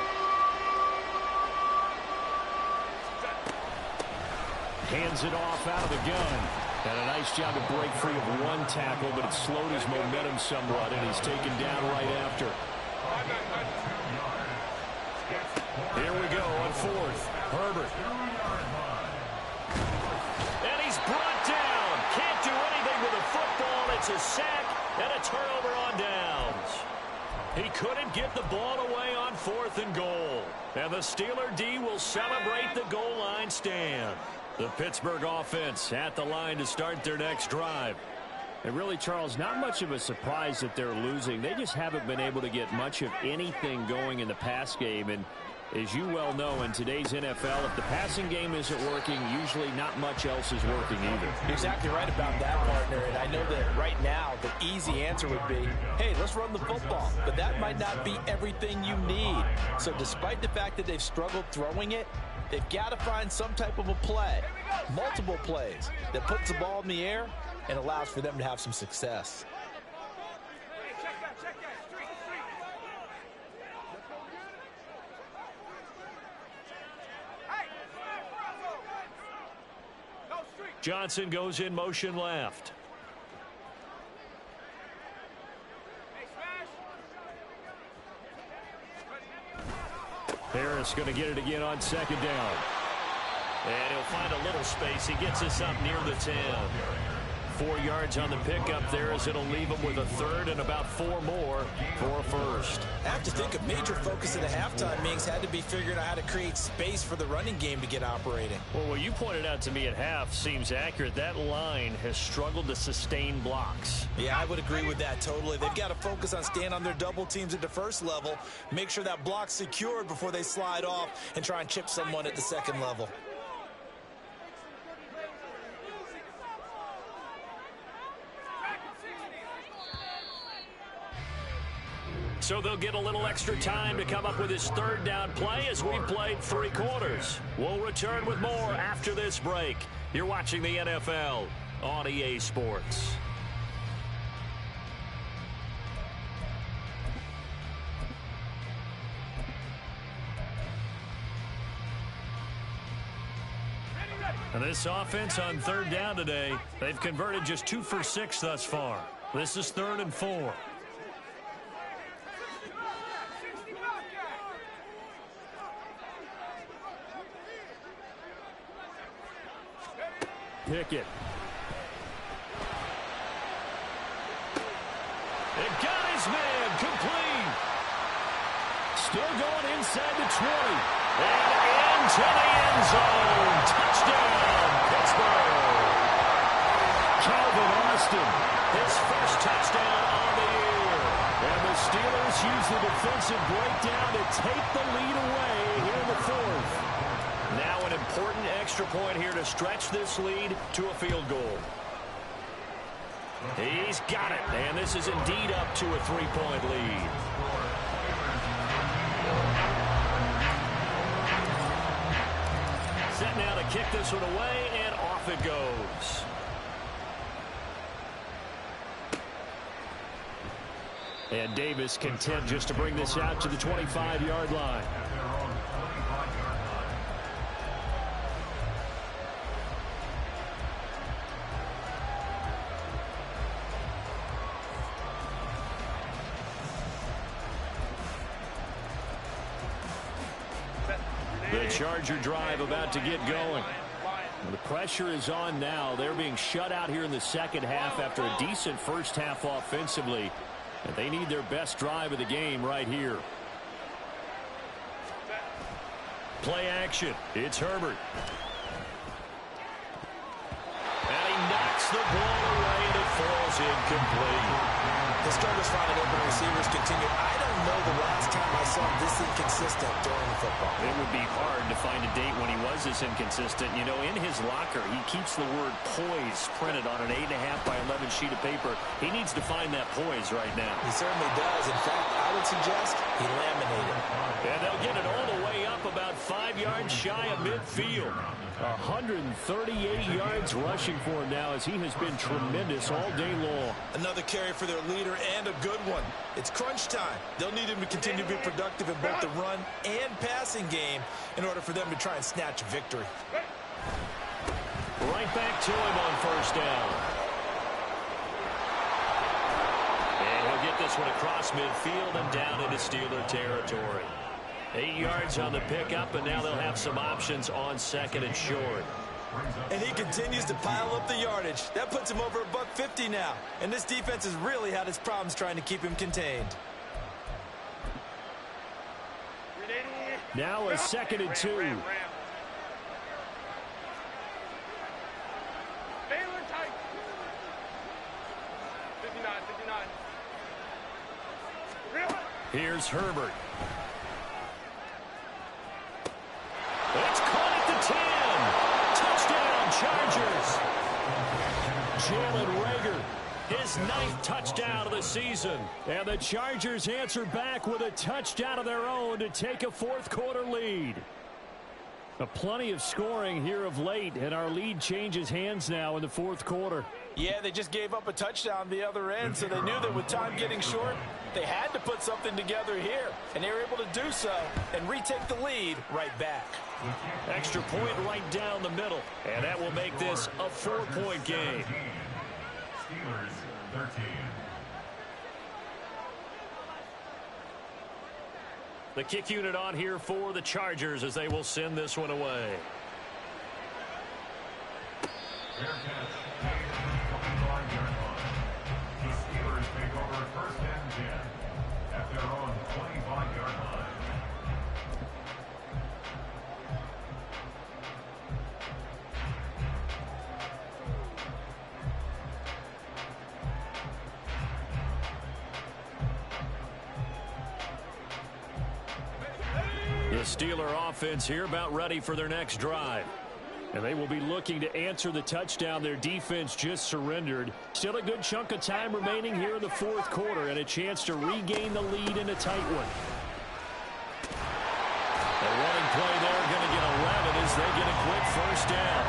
S4: Hands it off out of the gun. And a nice job to break free of 1 tackle, but it slowed his momentum somewhat, and he's taken down right after. Here we go on 4th. Herbert. And he's brought down. Can't do anything with a football. It's a sack and a turnover on downs. He couldn't get the ball away on 4th and goal. And the Steeler D will celebrate the goal line stand. The Pittsburgh offense at the line to start their next drive. And really, Charles, not much of a surprise that they're losing. They just haven't been able to get much of anything going in the pass game. And as you well know, in today's NFL, if the passing game isn't working, usually not much else is working either.
S3: You're exactly right about that, partner. And I know that right now the easy answer would be, hey, let's run the football. But that might not be everything you need. So despite the fact that they've struggled throwing it, they've got to find some type of a play, multiple plays, that puts the ball in the air and allows for them to have some success.
S4: Johnson goes in motion left. Harris going to get it again on 2nd down. And he'll find a little space. He gets us up near the 10. 4 yards on the pickup there as it'll leave him with a 3rd and about 4 more for a first.
S3: I have to think a major focus at the halftime, Mings, had to be figuring out how to create space for the running game to get operating.
S4: Well, what you pointed out to me at half seems accurate. That line has struggled to sustain blocks.
S3: Yeah, I would agree with that totally. They've got to focus on staying on their double teams at the first level, make sure that block's secured before they slide off and try and chip someone at the second level.
S4: So they'll get a little extra time to come up with his 3rd down play as we've played 3 quarters. We'll return with more after this break. You're watching the NFL on EA Sports. And this offense on 3rd down today, they've converted just 2 for 6 thus far. This is 3rd and 4. Pickett. It got his man complete. Still going inside the 20. And into the end zone. Touchdown, Pittsburgh. Calvin Austin, his first touchdown on the year. And the Steelers use the defensive breakdown to take the lead away here in the 4th. Now an important extra point here to stretch this lead to a field goal. He's got it, and this is indeed up to a 3-point lead. kick this one away, and off it goes. And Davis content just to bring this out to the 25-yard line. The Charger drive about to get going. The pressure is on now. They're being shut out here in the second half after a decent first half offensively. And they need their best drive of the game right here. Play action. It's Herbert. And he knocks the ball away, and it falls incomplete.
S3: The struggles finding open receivers continue. I don't know the last time I saw him this inconsistent during the football.
S4: It would be hard to find a date when he was this inconsistent. You know, in his locker, he keeps the word poise printed on an 8.5 by 11 sheet of paper. He needs to find that poise right now.
S3: He certainly does. In fact, I would suggest he laminated.
S4: And they'll get it all the way up about 5 yards shy of midfield. 138 yards rushing for him now as he has been tremendous all day long.
S3: Another carry for their leader and a good one. It's crunch time. They'll need him to continue to be productive in both the run and passing game in order for them to try and snatch a victory.
S4: Right back to him on first down. And he'll get this one across midfield and down into Steeler territory. 8 yards on the pickup, and now they'll have some options on second and short.
S3: And he continues to pile up the yardage. That puts him over $150 now. And this defense has really had its problems trying to keep him contained.
S4: Now a 2nd and 2.
S7: Baylor tight. 59.
S4: Here's Herbert. It's caught at the 10. Touchdown, Chargers. Jalen Reagor, his 9th touchdown of the season. And the Chargers answer back with a touchdown of their own to take a fourth-quarter lead. Plenty of scoring here of late, and our lead changes hands now in the fourth quarter.
S3: Yeah, they just gave up a touchdown the other end, so they knew that with time getting short, they had to put something together here. And they were able to do so and retake the lead right back.
S4: Extra point right down the middle, and that will make this a 4-point game.
S5: Steelers 13.
S4: The kick unit on here for the Chargers as they will send this one away.
S5: Fair catch. Made at the 25-yard line. The Steelers take over first and 10 at their own 25-yard line.
S4: The Steeler offense here about ready for their next drive. And they will be looking to answer the touchdown their defense just surrendered. Still a good chunk of time remaining here in the fourth quarter and a chance to regain the lead in a tight one. A running play there, going to get 11 as they get a quick first down.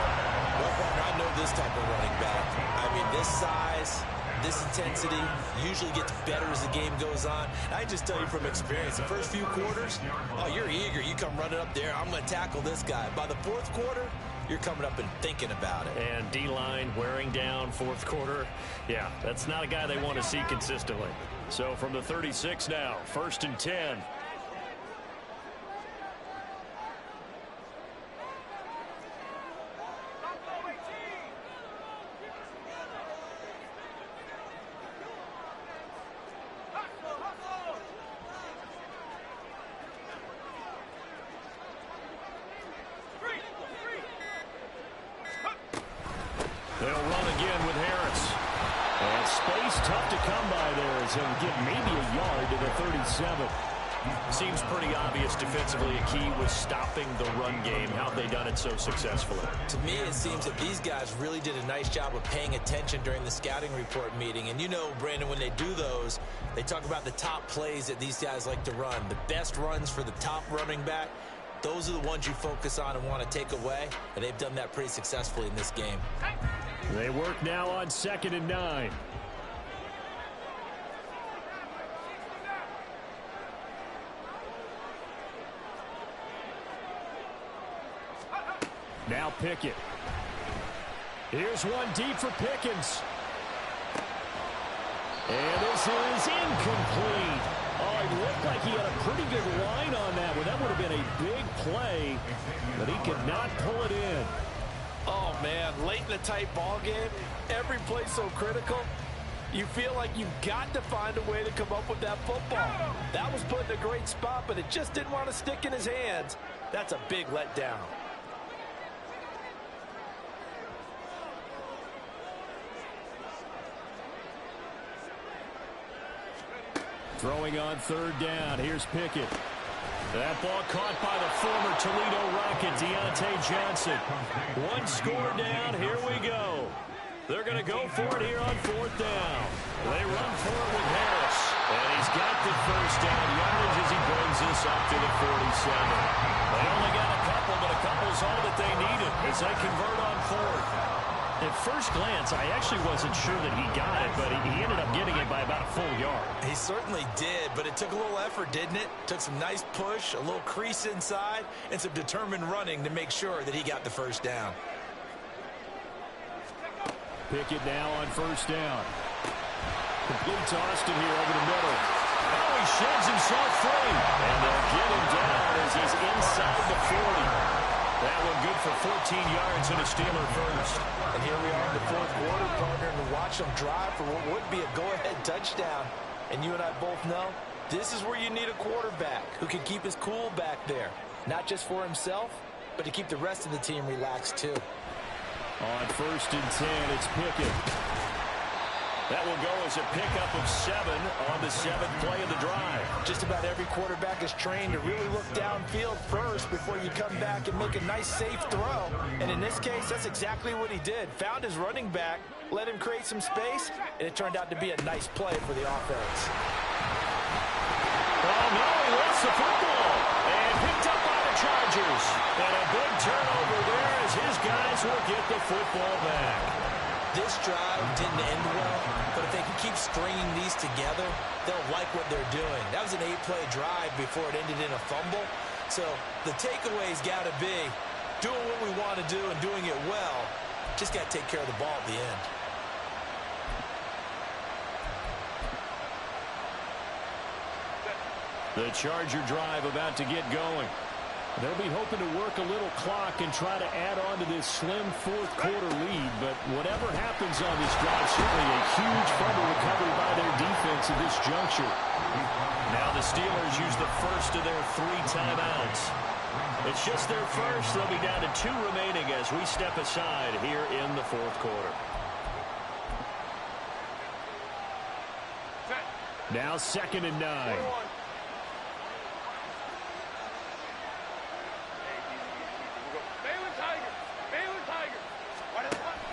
S3: Well, partner, I know this type of running back. I mean, this size, this intensity usually gets better as the game goes on. I just tell you from experience, the first few quarters, oh, you're eager. You come running up there, I'm going to tackle this guy. By the fourth quarter, you're coming up and thinking about it.
S4: And D-line wearing down fourth quarter. Yeah, that's not a guy they want to see consistently. So from the 36 now, 1st and 10. They'll run again with Harris. And space tough to come by there as he'll get maybe a yard to the 37. Seems pretty obvious defensively a key was stopping the run game. How have they done it so successfully?
S3: To me, it seems that these guys really did a nice job of paying attention during the scouting report meeting. And you know, Brandon, when they do those, they talk about the top plays that these guys like to run. The best runs for the top running back. those are the ones you focus on and want to take away, and they've done that pretty successfully in this game.
S4: They work now on 2nd and 9. Now Pickett. Here's one deep for Pickens. And this is incomplete. Oh, it looked like he had a pretty good line on that one. That would have been a big play, but he could not pull it in.
S3: Oh, man, late in the tight ball game, every play so critical, you feel like you've got to find a way to come up with that football. That was put in a great spot, but it just didn't want to stick in his hands. That's a big letdown.
S4: Throwing on 3rd down. Here's Pickett. That ball caught by the former Toledo Rocket, Deontay Johnson. One score down. Here we go. They're going to go for it here on 4th down. They run for it with Harris. And he's got the first down yardage as he brings this up to the 47. They only got a couple, but a couple's all that they needed as they convert on 4th. At first glance, I actually wasn't sure that he got it, but he ended up getting it by about a full yard.
S3: He certainly did, but it took a little effort, didn't it? Took some nice push, a little crease inside, and some determined running to make sure that he got the first down.
S4: Pickett now on 1st down. Complete to Austin here over the middle. Oh, he sheds himself free. And they'll get him down as he's inside the 40. That one good for 14 yards and a Steeler first.
S3: And here we are in the 4th quarter, partner, to watch them drive for what would be a go-ahead touchdown. And you and I both know this is where you need a quarterback who can keep his cool back there. Not just for himself, but to keep the rest of the team relaxed too.
S4: On 1st and 10, it's Pickett. That will go as a pickup of 7 on the 7th play of the drive.
S3: Just about every quarterback is trained to really look downfield first before you come back and make a nice, safe throw. And in this case, that's exactly what he did. Found his running back, let him create some space, and it turned out to be a nice play for the offense.
S4: Oh, no, he lost the football. And picked up by the Chargers. And a big turnover there as his guys will get the football back.
S3: This drive didn't end well, but if they can keep stringing these together, they'll like what they're doing. That was an 8-play drive before it ended in a fumble. So the takeaway's got to be doing what we want to do and doing it well. Just got to take care of the ball at the end.
S4: The Charger drive about to get going. They'll be hoping to work a little clock and try to add on to this slim 4th quarter lead. But whatever happens on this drive, certainly a huge fumble recovery by their defense at this juncture.
S2: Now the Steelers use the first of their 3 timeouts. It's just their first. They'll be down to 2 remaining as we step aside here in the 4th quarter.
S4: Now 2nd and 9.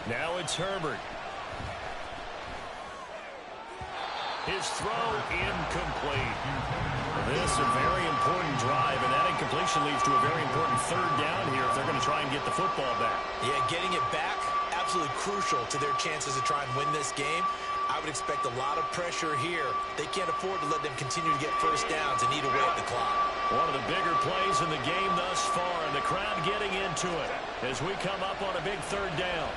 S4: Now it's Herbert.
S2: His throw incomplete. This is a very important drive, and that incompletion leads to a very important 3rd down here if they're going to try and get the football back.
S3: Yeah, getting it back, absolutely crucial to their chances to try and win this game. I would expect a lot of pressure here. They can't afford to let them continue to get first downs and eat away at the clock.
S2: One of the bigger plays in the game thus far, and the crowd getting into it as we come up on a big 3rd down.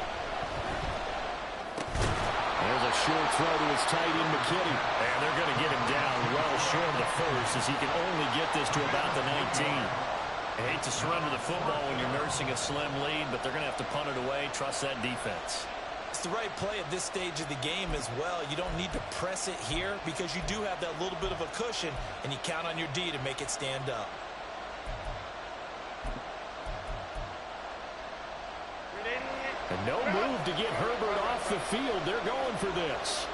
S4: There's a short throw to his tight end, McKinney.
S2: And they're going to get him down well short of the first as he can only get this to about the 19. I hate to surrender the football when you're nursing a slim lead, but they're going to have to punt it away. Trust that defense.
S3: It's the right play at this stage of the game as well. You don't need to press it here because you do have that little bit of a cushion, and you count on your D to make it stand up.
S4: And no move to get Herbert off the field. They're going for this.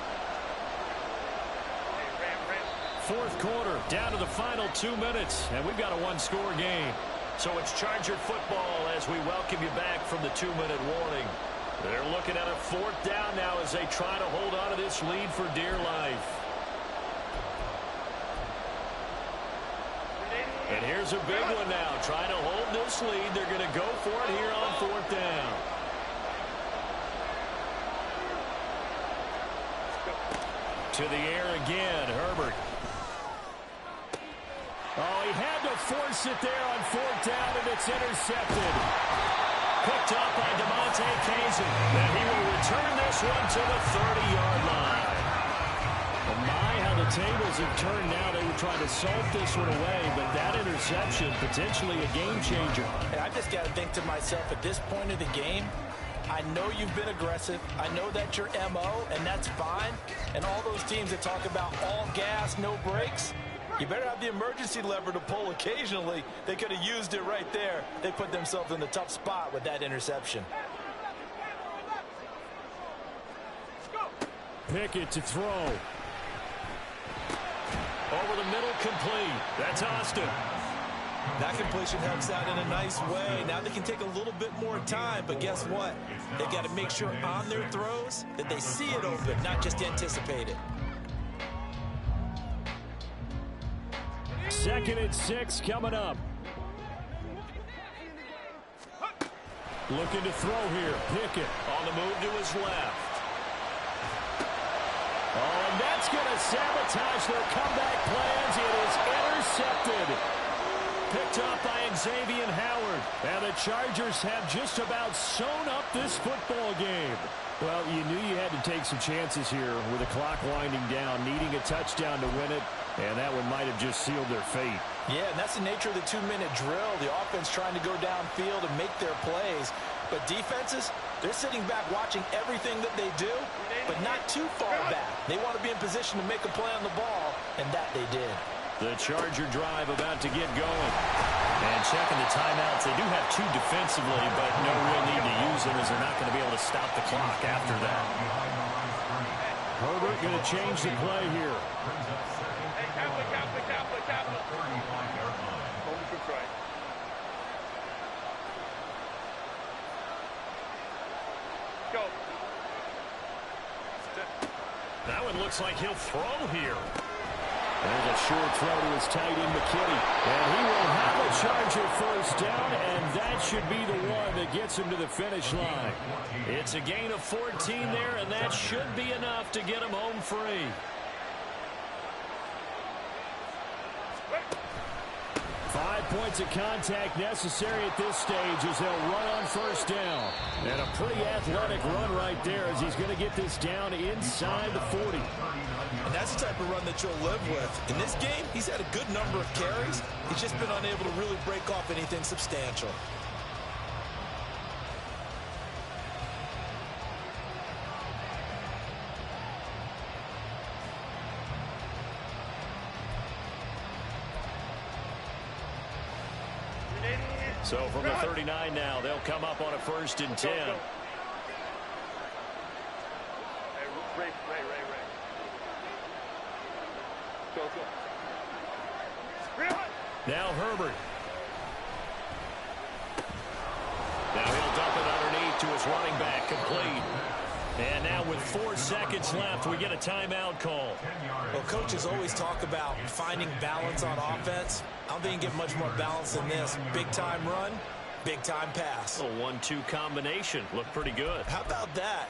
S2: 4th quarter, down to the final 2 minutes, and we've got a 1-score game. So it's Charger football as we welcome you back from the 2-minute warning. They're looking at a 4th down now as they try to hold on to this lead for dear life.
S4: And here's a big one now. Trying to hold this lead. They're going to go for it here on 4th down. To the air again, Herbert. Oh, he had to force it there on 4th down, and it's intercepted. Picked up by DeMonte Kazin. And he will return this one to the 30-yard line. And my, how the tables have turned now. They were trying to salt this one away, but that interception, potentially a game changer.
S3: Hey, I just got to think to myself, at this point of the game, I know you've been aggressive. I know that's your MO, and that's fine. And all those teams that talk about all gas, no brakes, you better have the emergency lever to pull occasionally. They could have used it right there. They put themselves in the tough spot with that interception.
S4: Pickett to throw. Over the middle, complete. That's Austin.
S3: That completion helps out in a nice way. Now they can take a little bit more time, but guess what? They got to make sure on their throws that they see it open, not just anticipate it.
S4: 2nd and 6 coming up. Looking to throw here. Pickett on the move to his left. Oh, and that's going to sabotage their comeback plans. It is intercepted. Picked up by Xavier Howard. And the Chargers have just about sewn up this football game. Well, you knew you had to take some chances here with the clock winding down, needing a touchdown to win it, and that one might have just sealed their fate.
S3: Yeah, and that's the nature of the 2-minute drill. The offense trying to go downfield and make their plays. But defenses, they're sitting back watching everything that they do, but not too far back. They want to be in position to make a play on the ball, and that they did.
S4: The Charger drive about to get going. And checking the timeouts. They do have 2 defensively, but no real need to use them as they're not going to be able to stop the clock after that. Herbert going to change the play here.
S7: Hey, Kaplan. Hold the right. Go.
S4: That one looks like he'll throw here. There's a short throw to his tight end, McKinney. And he will have a Charger first down, and that should be the one that gets him to the finish line. It's a gain of 14 there, and that should be enough to get him home free. Five points of contact necessary at this stage as they'll run on first down. And a pretty athletic run right there as he's going to get this down inside the 40.
S3: And that's the type of run that you'll live with. In this game, he's had a good number of carries. He's just been unable to really break off anything substantial.
S4: So from the 39 now, they'll come up on a 1st and 10.
S7: Hey, Ray. Go.
S4: Now Herbert. Now he'll dump it underneath to his running back, complete. And now with 4 seconds left, we get a timeout call.
S3: Well, coaches always talk about finding balance on offense. I don't think you can get much more balance than this. Big-time run, big-time pass.
S4: A 1-2 combination. Looked pretty good.
S3: How about that?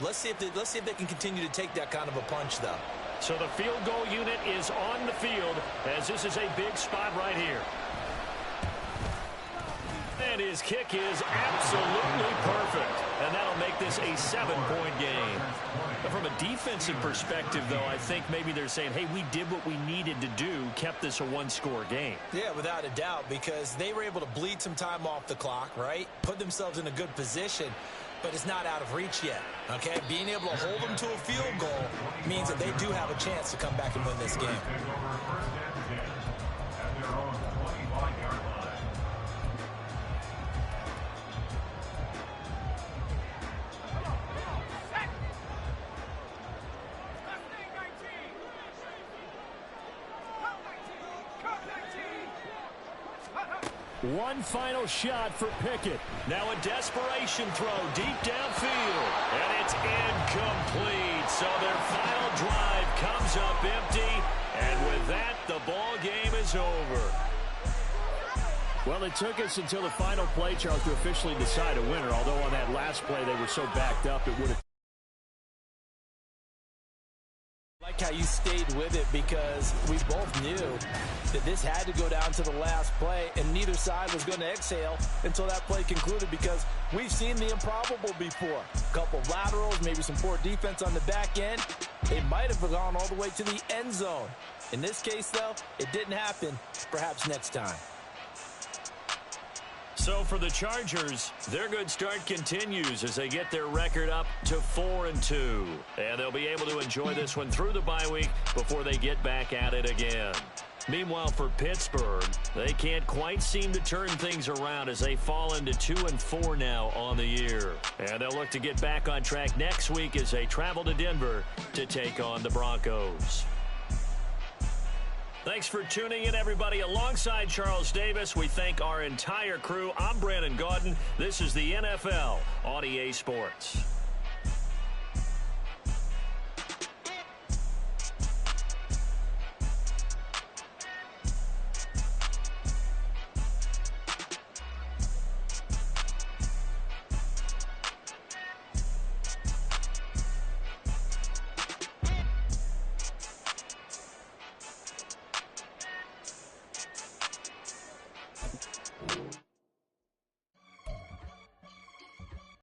S3: Let's see if they can continue to take that kind of a punch, though.
S4: So the field goal unit is on the field as this is a big spot right here. And his kick is absolutely perfect. And that'll make this a 7-point game. But from a defensive perspective, though, I think maybe they're saying, hey, we did what we needed to do, kept this a 1-score game.
S3: Yeah, without a doubt, because they were able to bleed some time off the clock, right? Put themselves in a good position, but it's not out of reach yet, okay? Being able to hold them to a field goal means that they do have a chance to come back and win this game.
S4: One final shot for Pickett. Now a desperation throw deep downfield. And it's incomplete. So their final drive comes up empty. And with that, the ball game is over. Well, it took us until the final play, Charles, to officially decide a winner, although on that last play they were so backed up it would have.
S3: I like how you stayed with it because we both knew that this had to go down to the last play, and neither side was going to exhale until that play concluded because we've seen the improbable before. A couple of laterals, maybe some poor defense on the back end. They might have gone all the way to the end zone. In this case, though, it didn't happen. Perhaps next time.
S4: So for the Chargers, their good start continues as they get their record up to 4-2. And they'll be able to enjoy this one through the bye week before they get back at it again. Meanwhile, for Pittsburgh, they can't quite seem to turn things around as they fall into 2-4 now on the year. And they'll look to get back on track next week as they travel to Denver to take on the Broncos. Thanks for tuning in, everybody. Alongside Charles Davis, we thank our entire crew. I'm Brandon Gaudin. This is the NFL on EA Sports.